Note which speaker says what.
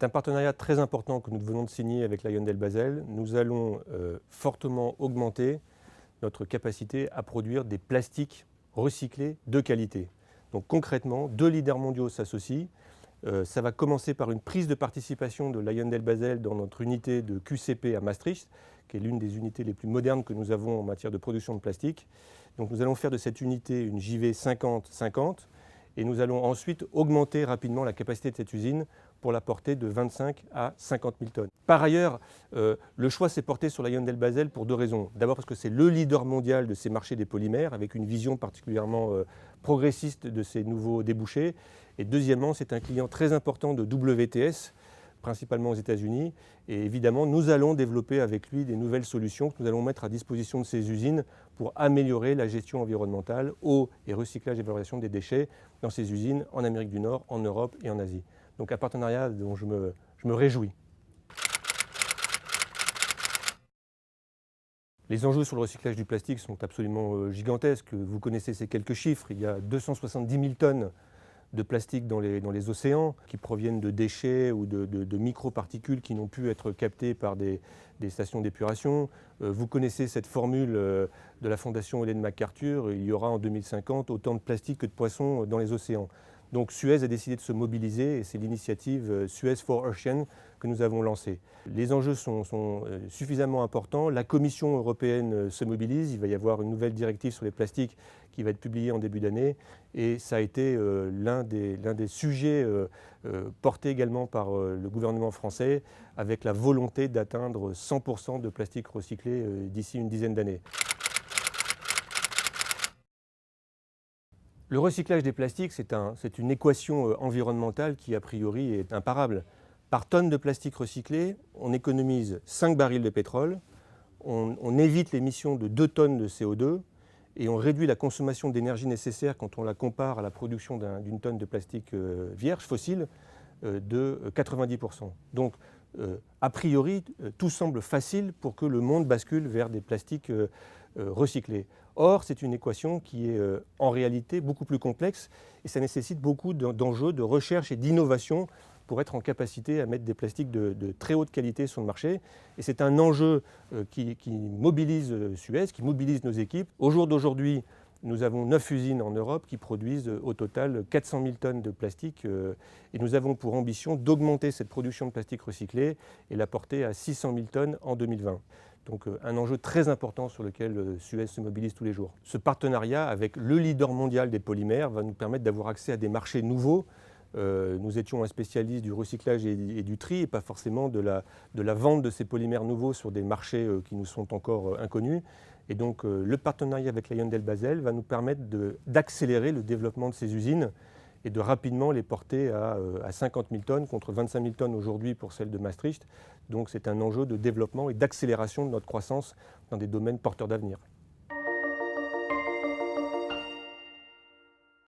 Speaker 1: C'est un partenariat très important que nous venons de signer avec LyondellBasell. Nous allons fortement augmenter notre capacité à produire des plastiques recyclés de qualité. Donc concrètement, 2 leaders mondiaux s'associent. Ça va commencer par une prise de participation de LyondellBasell dans notre unité de QCP à Maastricht, qui est l'une des unités les plus modernes que nous avons en matière de production de plastique. Donc nous allons faire de cette unité une JV 50-50 et nous allons ensuite augmenter rapidement la capacité de cette usine pour la porter de 25 à 50 000 tonnes. Par ailleurs, le choix s'est porté sur LyondellBasell pour 2 raisons. D'abord parce que c'est le leader mondial de ces marchés des polymères, avec une vision particulièrement progressiste de ces nouveaux débouchés. Et deuxièmement, c'est un client très important de WTS, principalement aux États-Unis. Et évidemment, nous allons développer avec lui des nouvelles solutions que nous allons mettre à disposition de ces usines pour améliorer la gestion environnementale, eau et recyclage et valorisation des déchets dans ces usines en Amérique du Nord, en Europe et en Asie. Donc un partenariat dont je me réjouis. Les enjeux sur le recyclage du plastique sont absolument gigantesques. Vous connaissez ces quelques chiffres. Il y a 270 000 tonnes de plastique dans les océans qui proviennent de déchets ou de microparticules qui n'ont pu être captées par des stations d'épuration. Vous connaissez cette formule de la Fondation Ellen MacArthur, il y aura en 2050 autant de plastique que de poissons dans les océans. Donc Suez a décidé de se mobiliser et c'est l'initiative Suez for Ocean que nous avons lancée. Les enjeux sont suffisamment importants. La Commission européenne se mobilise. Il va y avoir une nouvelle directive sur les plastiques qui va être publiée en début d'année. Et ça a été l'un des sujets portés également par le gouvernement français avec la volonté d'atteindre 100% de plastique recyclé d'ici une dizaine d'années. Le recyclage des plastiques, c'est une équation environnementale qui, a priori, est imparable. Par tonne de plastique recyclé, on économise 5 barils de pétrole, on évite l'émission de 2 tonnes de CO2 et on réduit la consommation d'énergie nécessaire quand on la compare à la production d'une tonne de plastique vierge, fossile, de 90%. Donc, a priori, tout semble facile pour que le monde bascule vers des plastiques recyclés. Or, c'est une équation qui est en réalité beaucoup plus complexe et ça nécessite beaucoup d'enjeux de recherche et d'innovation pour être en capacité à mettre des plastiques de très haute qualité sur le marché. Et c'est un enjeu qui mobilise Suez, qui mobilise nos équipes. Au jour d'aujourd'hui, nous avons 9 usines en Europe qui produisent au total 400 000 tonnes de plastique et nous avons pour ambition d'augmenter cette production de plastique recyclé et la porter à 600 000 tonnes en 2020. Donc un enjeu très important sur lequel Suez se mobilise tous les jours. Ce partenariat avec le leader mondial des polymères va nous permettre d'avoir accès à des marchés nouveaux. Nous étions un spécialiste du recyclage et du tri et pas forcément de la vente de ces polymères nouveaux sur des marchés qui nous sont encore inconnus. Et donc le partenariat avec LyondellBasell va nous permettre d'accélérer le développement de ces usines et de rapidement les porter à 50 000 tonnes contre 25 000 tonnes aujourd'hui pour celle de Maastricht. Donc c'est un enjeu de développement et d'accélération de notre croissance dans des domaines porteurs d'avenir.